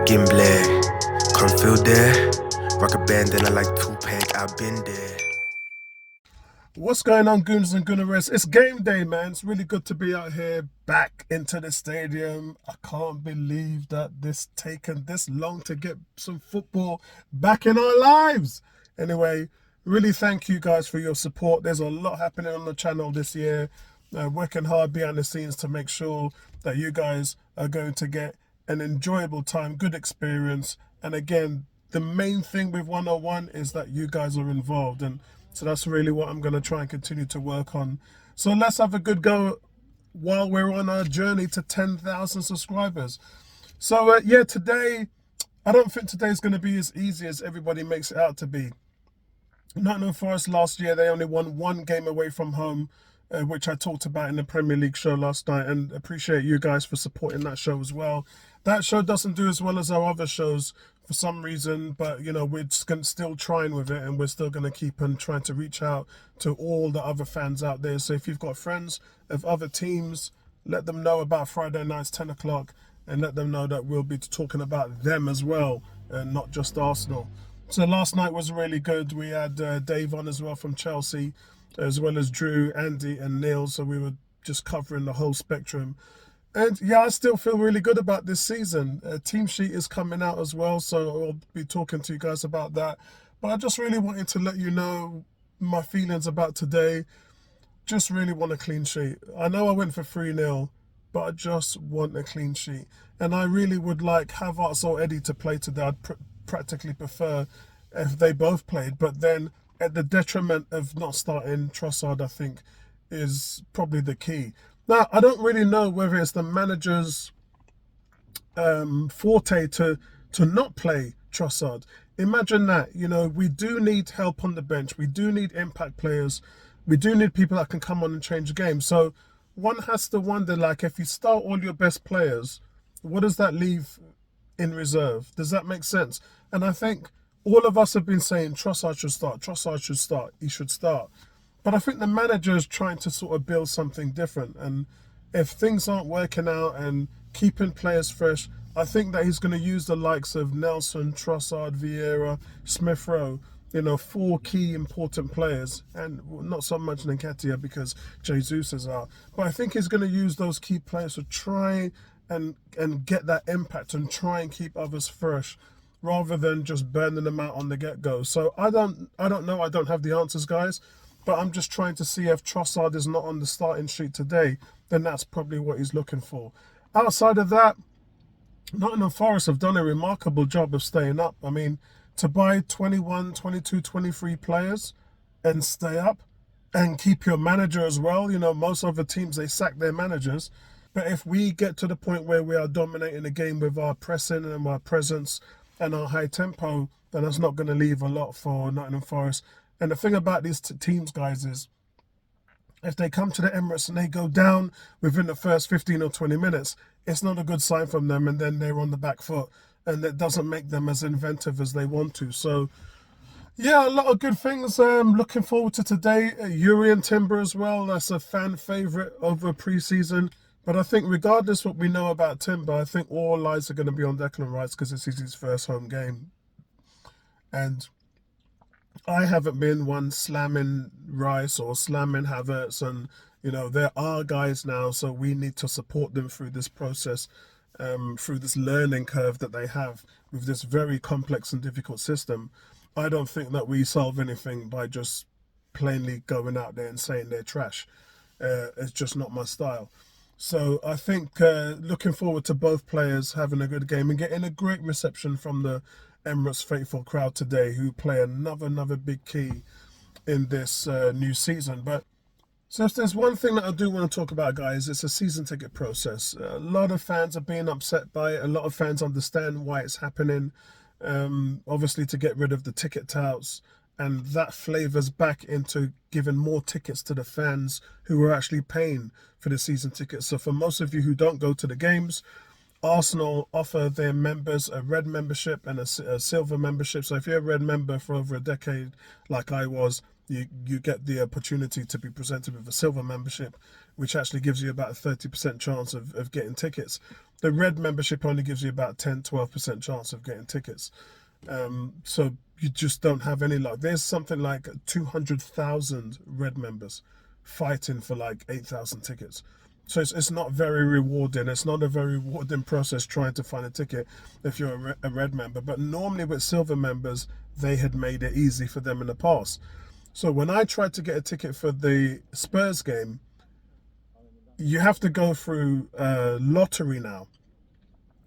gameday, come feel there. Rock a band and I like Tupac, I've been there. What's going on, goons and goonerettes? It's game day, man. It's really good to be out here, back into the stadium. I can't believe that this taken this long to get some football back in our lives. Anyway, really thank you guys for your support. There's a lot happening on the channel this year. Working hard behind the scenes to make sure that you guys are going to get an enjoyable time, good experience. And again, the main thing with 101 is that you guys are involved, and so that's really what I'm going to try and continue to work on. So let's have a good go while we're on our journey to 10,000 subscribers. So yeah, today, I don't think today's going to be as easy as everybody makes it out to be. Nottingham Forest last year, they only won one game away from home, which I talked about in the Premier League show last night, and appreciate you guys for supporting that show as well. That show doesn't do as well as our other shows for some reason, but you know, we're just still trying with it, and we're still going to keep on trying to reach out to all the other fans out there. So if you've got friends of other teams, let them know about Friday nights 10 o'clock, and let them know that we'll be talking about them as well, and not just Arsenal. So last night was really good. We had Dave on as well from Chelsea, as well as Drew, Andy and Neil. So we were just covering the whole spectrum. And yeah, I still feel really good about this season. Team sheet is coming out as well, so I'll be talking to you guys about that. But I just really wanted to let you know my feelings about today. Just really want a clean sheet. I know I went for 3-0, but I just want a clean sheet. And I really would like Havertz or Eddie to play today. I'd practically prefer if they both played, but then at the detriment of not starting Trossard, I think is probably the key. Now, I don't really know whether it's the manager's forte to not play Trossard. Imagine that. You know, we do need help on the bench. We do need impact players. We do need people that can come on and change the game. So one has to wonder, like, if you start all your best players, what does that leave in reserve? Does that make sense? And I think all of us have been saying Trossard should start, Trossard should start, he should start. But I think the manager is trying to sort of build something different. And if things aren't working out and keeping players fresh, I think that he's going to use the likes of Nelson, Trossard, Vieira, Smith Rowe, you know, 4 key important players, and not so much Nketiah because Jesus is out. But I think he's going to use those key players to try and get that impact and try and keep others fresh, rather than just burning them out on the get-go. So I don't know. I don't have the answers, guys. But I'm just trying to see if Trossard is not on the starting sheet today, then that's probably what he's looking for. Outside of that, Nottingham Forest have done a remarkable job of staying up. I mean, to buy 21, 22, 23 players and stay up and keep your manager as well. You know, most other teams, they sack their managers. But if we get to the point where we are dominating the game with our pressing and our presence and our high tempo, then that's not going to leave a lot for Nottingham Forest. And the thing about these teams, guys, is if they come to the Emirates and they go down within the first 15 or 20 minutes, it's not a good sign from them, and then they're on the back foot, and it doesn't make them as inventive as they want to. So yeah, a lot of good things. Looking forward to today. Urian Timber as well. That's a fan favourite over pre-season. But I think regardless what we know about Timber, I think all eyes are going to be on Declan Rice because this is his first home game. And I haven't been one slamming Rice or slamming Havertz, and you know, there are guys now, so we need to support them through this process, through this learning curve that they have with this very complex and difficult system. I don't think that we solve anything by just plainly going out there and saying they're trash. It's just not my style. So I think looking forward to both players having a good game and getting a great reception from the Emirates faithful crowd today, who play another big key in this new season. But so if there's one thing that I do want to talk about, guys, it's a season ticket process. A lot of fans are being upset by it. A lot of fans understand why it's happening. Obviously to get rid of the ticket touts, and that flavors back into giving more tickets to the fans who are actually paying for the season tickets. So for most of you who don't go to the games, Arsenal offer their members a red membership and a silver membership. So if you're a red member for over a decade, like I was, you get the opportunity to be presented with a silver membership, which actually gives you about a 30% chance of getting tickets. The red membership only gives you about 10-12% chance of getting tickets. So you just don't have any luck. There's something like 200,000 red members fighting for like 8,000 tickets. So it's not very rewarding. It's not a very rewarding process trying to find a ticket if you're a red member. But normally with silver members, they had made it easy for them in the past. So when I tried to get a ticket for the Spurs game, you have to go through lottery now.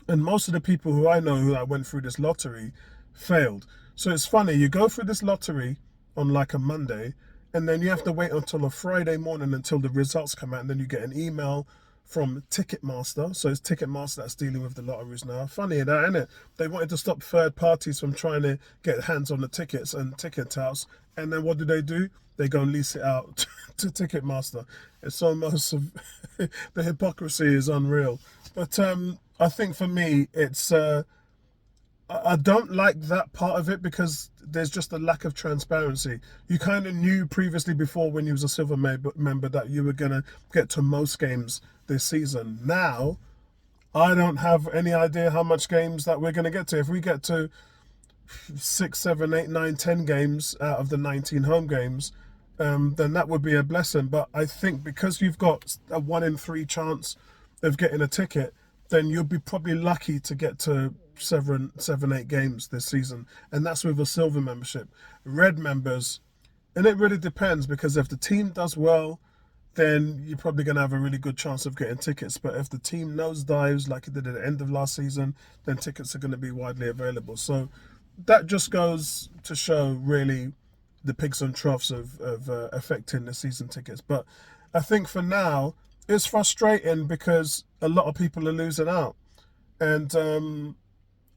And most of the people who I know who I went through this lottery failed. So it's funny, you go through this lottery on like a Monday, and then you have to wait until a Friday morning until the results come out, and then you get an email from Ticketmaster. So it's Ticketmaster that's dealing with the lotteries now. Funny that, isn't it? They wanted to stop third parties from trying to get hands on the tickets and ticket touts. And then what do? They go and lease it out to Ticketmaster. It's almost, the hypocrisy is unreal. But I think for me, it's, I don't like that part of it because there's just a lack of transparency. You kind of knew previously before when you was a silver member that you were going to get to most games this season. Now, I don't have any idea how much games that we're going to get to. If we get to 6, 7, 8, 9, 10 games out of the 19 home games, then that would be a blessing. But I think because you've got a 1 in 3 chance of getting a ticket, then you'll be probably lucky to get to 7, 8 games this season. And that's with a silver membership. Red members, and it really depends, because if the team does well, then you're probably going to have a really good chance of getting tickets. But if the team nosedives like it did at the end of last season, then tickets are going to be widely available. So that just goes to show really the pigs and troughs of affecting the season tickets. But I think for now, it's frustrating because a lot of people are losing out. And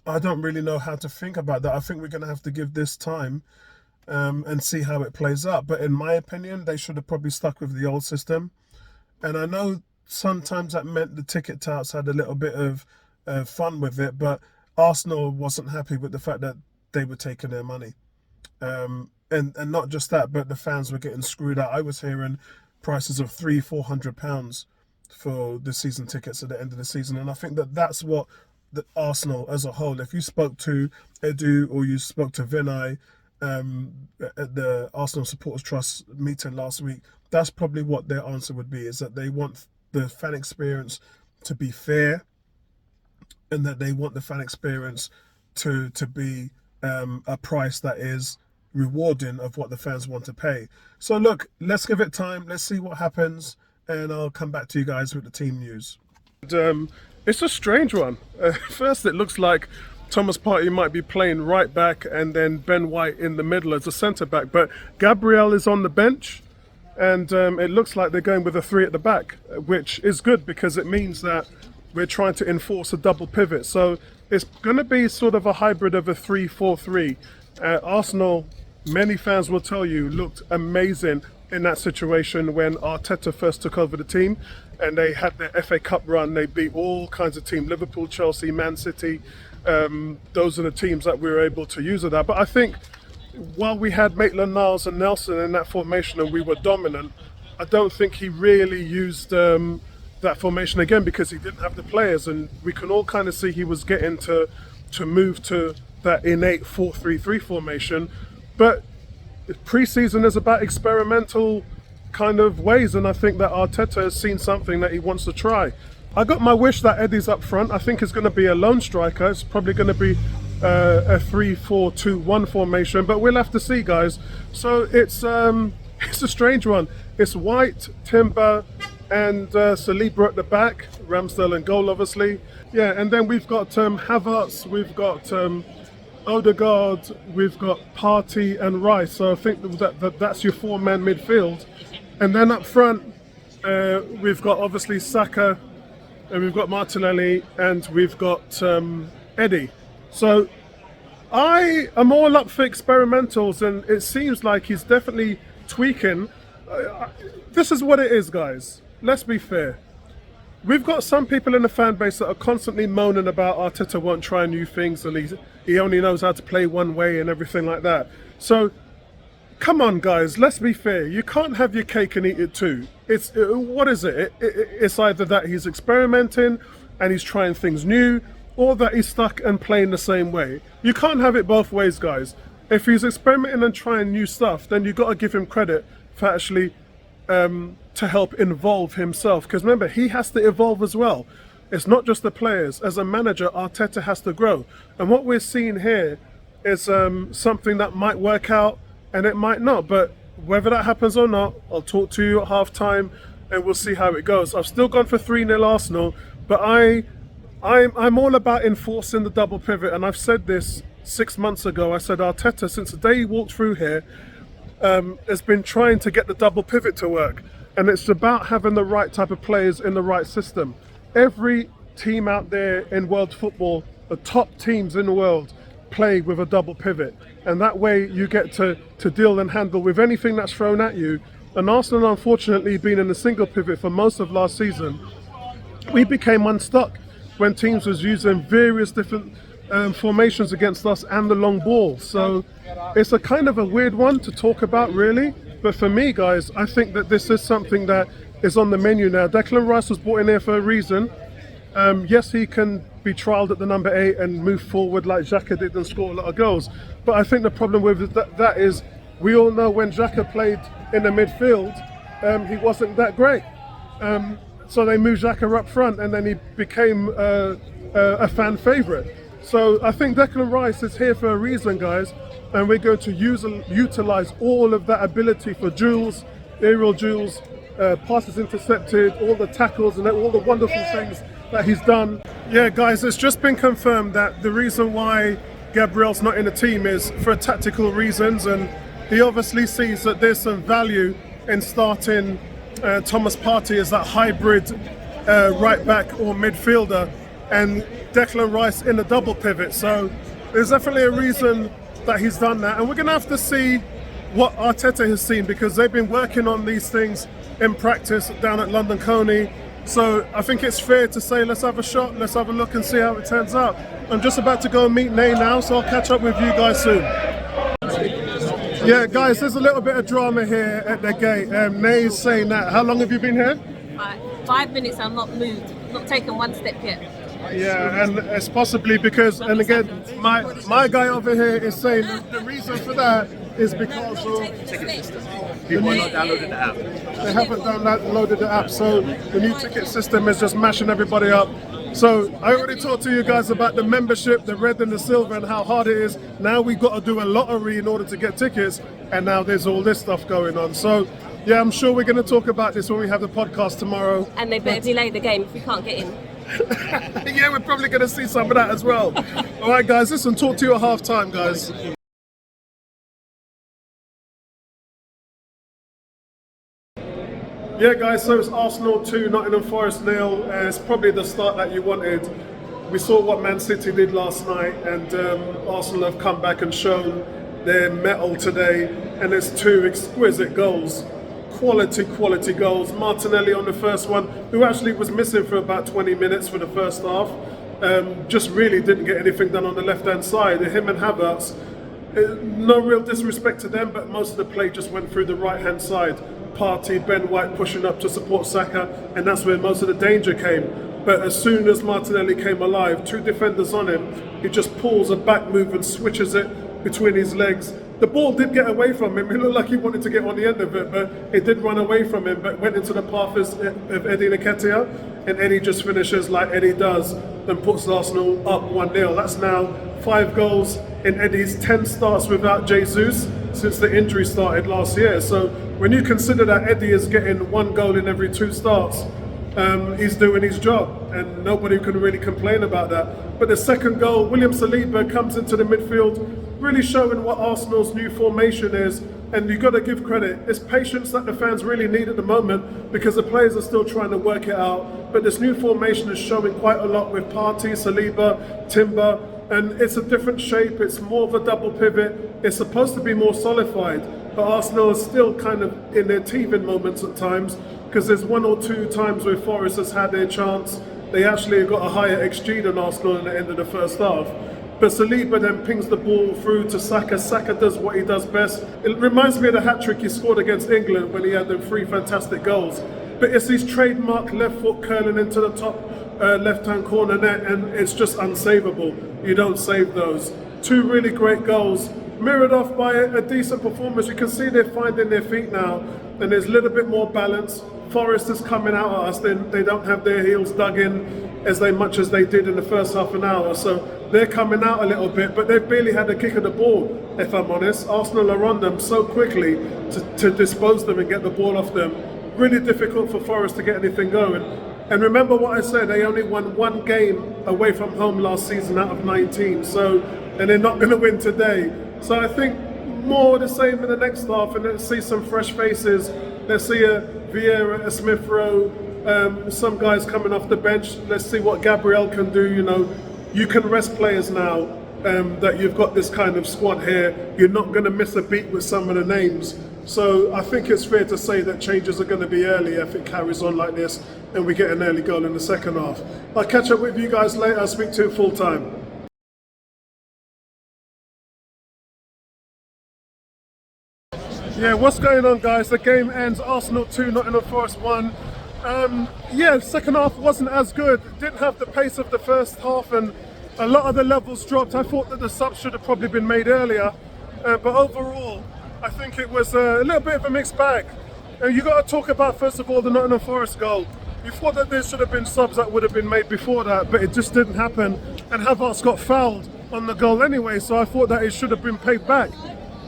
I don't really know how to think about that. I think we're going to have to give this time and see how it plays out. But in my opinion, they should have probably stuck with the old system. And I know sometimes that meant the ticket touts had a little bit of fun with it, but Arsenal wasn't happy with the fact that they were taking their money. And not just that, but the fans were getting screwed out. I was hearing prices of £300-400 for the season tickets at the end of the season. And I think that that's what the Arsenal as a whole, if you spoke to Edu or you spoke to Vinay at the Arsenal Supporters Trust meeting last week, that's probably what their answer would be, is that they want the fan experience to be fair, and that they want the fan experience to be a price that is rewarding of what the fans want to pay. So look, let's give it time. Let's see what happens, and I'll come back to you guys with the team news. And, it's a strange one. First, it looks like Thomas Partey might be playing right back, and then Ben White in the middle as a centre back. But Gabriel is on the bench, and it looks like they're going with a 3 at the back, which is good because it means that we're trying to enforce a double pivot. So it's going to be sort of a hybrid of a 3-4-3. Arsenal, many fans will tell you, looked amazing in that situation when Arteta first took over the team, and they had their FA Cup run. They beat all kinds of teams, Liverpool, Chelsea, Man City. Those are the teams that we were able to use of that. But I think while we had Maitland-Niles and Nelson in that formation and we were dominant, I don't think he really used that formation again because he didn't have the players, and we can all kind of see he was getting to move to that innate 4-3-3 formation. But pre-season is about experimental kind of ways, and I think that Arteta has seen something that he wants to try. I got my wish that Eddie's up front. I think it's going to be a lone striker. It's probably going to be a 3-4-2-1 formation, but we'll have to see, guys. So it's a strange one. It's White, Timber, and Saliba at the back, Ramsdale and goal, obviously. Yeah, and then we've got Havertz, we've got Odegaard, we've got Partey and Rice. So I think that's your 4-man midfield. And then up front, we've got obviously Saka, and we've got Martinelli, and we've got Eddie. So I am all up for experimentals, and it seems like he's definitely tweaking. This is what it is, guys. Let's be fair. We've got some people in the fan base that are constantly moaning about Arteta won't try new things, and he only knows how to play one way and everything like that. So Come on, guys, let's be fair. You can't have your cake and eat it too. It's what is it? It's either that he's experimenting and he's trying things new, or that he's stuck and playing the same way. You can't have it both ways, guys. If he's experimenting and trying new stuff, then you've got to give him credit for actually to help involve himself. Because remember, he has to evolve as well. It's not just the players. As a manager, Arteta has to grow. And what we're seeing here is something that might work out and it might not. But whether that happens or not, I'll talk to you at half time and we'll see how it goes. I've still gone for 3-0 Arsenal, but I'm all about enforcing the double pivot. And I've said this 6 months ago. I said Arteta, since the day he walked through here, has been trying to get the double pivot to work. And it's about having the right type of players in the right system. Every team out there in world football, the top teams in the world, play with a double pivot. And that way you get to deal and handle with anything that's thrown at you. And Arsenal, unfortunately, being in a single pivot for most of last season, we became unstuck when teams was using various different formations against us and the long ball. So it's a kind of a weird one to talk about, really. But for me, guys, I think that this is something that is on the menu now. Declan Rice was brought in here for a reason. Yes, he can be trialled at the number 8 and move forward like Xhaka did and score a lot of goals. But I think the problem with that is we all know when Xhaka played in the midfield, he wasn't that great. So they moved Xhaka up front and then he became a fan favourite. So I think Declan Rice is here for a reason, guys. And we're going to utilise all of that ability for duels, aerial duels, passes intercepted, all the tackles and all the wonderful things that he's done. Yeah, guys, it's just been confirmed that the reason why Gabriel's not in the team is for tactical reasons, and he obviously sees that there's some value in starting Thomas Partey as that hybrid right back or midfielder and Declan Rice in the double pivot. So there's definitely a reason that he's done that, and we're going to have to see what Arteta has seen, because they've been working on these things in practice down at London Coney. So I think it's fair to say let's have a shot, let's have a look and see how it turns out. I'm just about to go and meet Nay now, so I'll catch up with you guys soon. Yeah, guys, there's a little bit of drama here at the gate. Nay's saying that. How long have you been here? 5 minutes. I'm not moved, not taken one step yet. Yeah, and it's possibly because, and again, my guy over here is saying the reason for that is because of people are not downloading the app. They haven't downloaded the app, so the new ticket system is just mashing everybody up. So I already talked to you guys about the membership, the red and the silver, and how hard it is. Now we've got to do a lottery in order to get tickets, and now there's all this stuff going on. So yeah, I'm sure we're going to talk about this when we have the podcast tomorrow. And they better delay the game if we can't get in. Yeah, we're probably going to see some of that as well. All right, guys, listen, talk to you at half time, guys. Yeah, guys, so it's Arsenal 2, Nottingham Forest 0. It's probably the start that you wanted. We saw what Man City did last night, and Arsenal have come back and shown their mettle today. And it's 2 exquisite goals. Quality goals. Martinelli on the first one, who actually was missing for about 20 minutes for the first half. Just really didn't get anything done on the left-hand side. Him and Havertz, no real disrespect to them, but most of the play just went through the right-hand side. Partey, Ben White pushing up to support Saka, and that's where most of the danger came. But as soon as Martinelli came alive, 2 defenders on him, he just pulls a back move and switches it between his legs. The ball did get away from him. It looked like he wanted to get on the end of it, but it did run away from him, but went into the path of Eddie Nketiah, and Eddie just finishes like Eddie does and puts Arsenal up 1-0. That's now 5 goals in Eddie's 10 starts without Jesus since the injury started last year. So when you consider that Eddie is getting 1 goal in every 2 starts, he's doing his job, and nobody can really complain about that. But the second goal, William Saliba comes into the midfield, really showing what Arsenal's new formation is, and you've got to give credit. It's patience that the fans really need at the moment, because the players are still trying to work it out. But this new formation is showing quite a lot with Partey, Saliba, Timber, and it's a different shape. It's more of a double pivot. It's supposed to be more solidified, but Arsenal is still kind of in their teething moments at times, because there's 1 or 2 times where Forest has had their chance. They actually got a higher XG than Arsenal in the end of the first half. But Saliba then pings the ball through to Saka. Saka does what he does best. It reminds me of the hat-trick he scored against England when he had them 3 fantastic goals. But it's his trademark left foot curling into the top left-hand corner net, and it's just unsavable. You don't save those. 2 really great goals, mirrored off by a decent performance. You can see they're finding their feet now, and there's a little bit more balance. Forest is coming out at us. They don't have their heels dug in as much as they did in the first half an hour. So they're coming out a little bit, but they've barely had a kick of the ball, if I'm honest. Arsenal are on them so quickly to dispose them and get the ball off them. Really difficult for Forest to get anything going. And remember what I said, they only won 1 game away from home last season out of 19. And they're not going to win today. So I think more the same in the next half, and let's see some fresh faces. Let's see a Vieira, a Smith Rowe, some guys coming off the bench. Let's see what Gabriel can do. You know, you can rest players now that you've got this kind of squad here. You're not going to miss a beat with some of the names. So I think it's fair to say that changes are going to be early if it carries on like this and we get an early goal in the second half. I'll catch up with you guys later. I'll speak to you full time. Yeah, what's going on, guys? The game ends Arsenal 2, Nottingham Forest 1. Yeah, second half wasn't as good. Didn't have the pace of the first half, and a lot of the levels dropped. I thought that the subs should have probably been made earlier, but overall, I think it was a little bit of a mixed bag. You got to talk about, first of all, the Nottingham Forest goal. You thought that there should have been subs that would have been made before that, but it just didn't happen. And Havertz got fouled on the goal anyway, so I thought that it should have been paid back.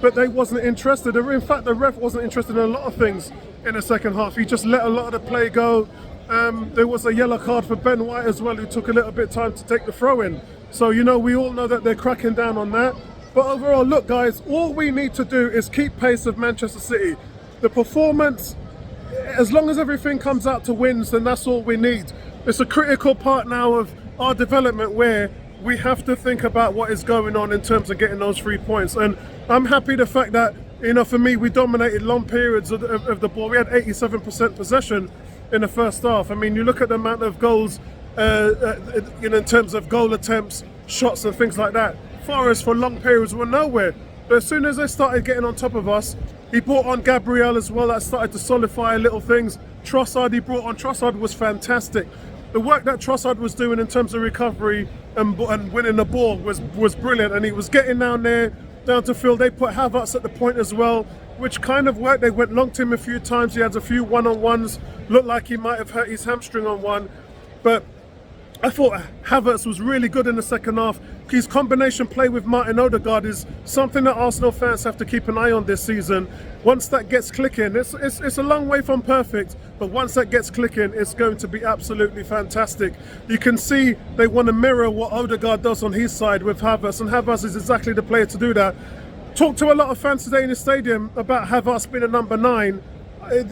But they wasn't interested. In fact, the ref wasn't interested in a lot of things in the second half. He just let a lot of the play go. There was a yellow card for Ben White as well, who took a little bit of time to take the throw in. So, you know, we all know that they're cracking down on that. But overall, look, guys, all we need to do is keep pace of Manchester City. The performance, as long as everything comes out to wins, then that's all we need. It's a critical part now of our development where we have to think about what is going on in terms of getting those 3 points. And I'm happy the fact that, you know, for me, we dominated long periods of the ball. We had 87% possession in the first half. I mean, you look at the amount of goals, you know, in terms of goal attempts, shots and things like that. Forest for long periods were nowhere. But as soon as they started getting on top of us, he brought on Gabriel as well. That started to solidify little things. Trossard, he brought on. Trossard was fantastic. The work that Trossard was doing in terms of recovery and winning the ball was brilliant. And he was getting down to field. They put Havertz at the point as well, which kind of worked. They went long to him a few times. He had a few one-on-ones. Looked like he might have hurt his hamstring on one. But I thought Havertz was really good in the second half. His combination play with Martin Odegaard is something that Arsenal fans have to keep an eye on this season. Once that gets clicking, it's a long way from perfect, but once that gets clicking, it's going to be absolutely fantastic. You can see they want to mirror what Odegaard does on his side with Havertz, and Havertz is exactly the player to do that. Talked to a lot of fans today in the stadium about Havertz being a number 9.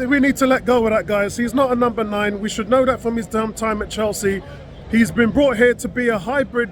We need to let go of that, guys. He's not a number 9. We should know that from his time at Chelsea. He's been brought here to be a hybrid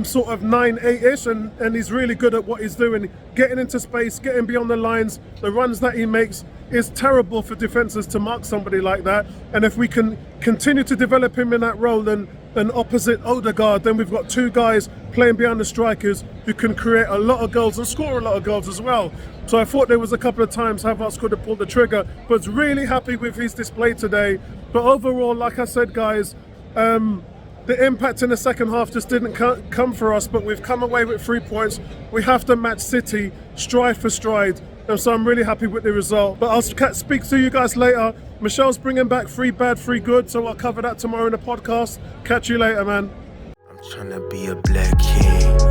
sort of 9-8ish, and he's really good at what he's doing. Getting into space, getting beyond the lines, the runs that he makes is terrible for defences to mark somebody like that. And if we can continue to develop him in that role, then opposite Odegaard, then we've got 2 guys playing behind the strikers who can create a lot of goals and score a lot of goals as well. So I thought there was a couple of times Havertz could have pulled the trigger, but really happy with his display today. But overall, like I said, guys, the impact in the second half just didn't come for us, but we've come away with 3 points. We have to match City stride for stride, and so I'm really happy with the result. But I'll speak to you guys later. Michelle's bringing back 3 bad, 3 good, so I'll cover that tomorrow in the podcast. Catch you later, man. I'm tryna be a black king.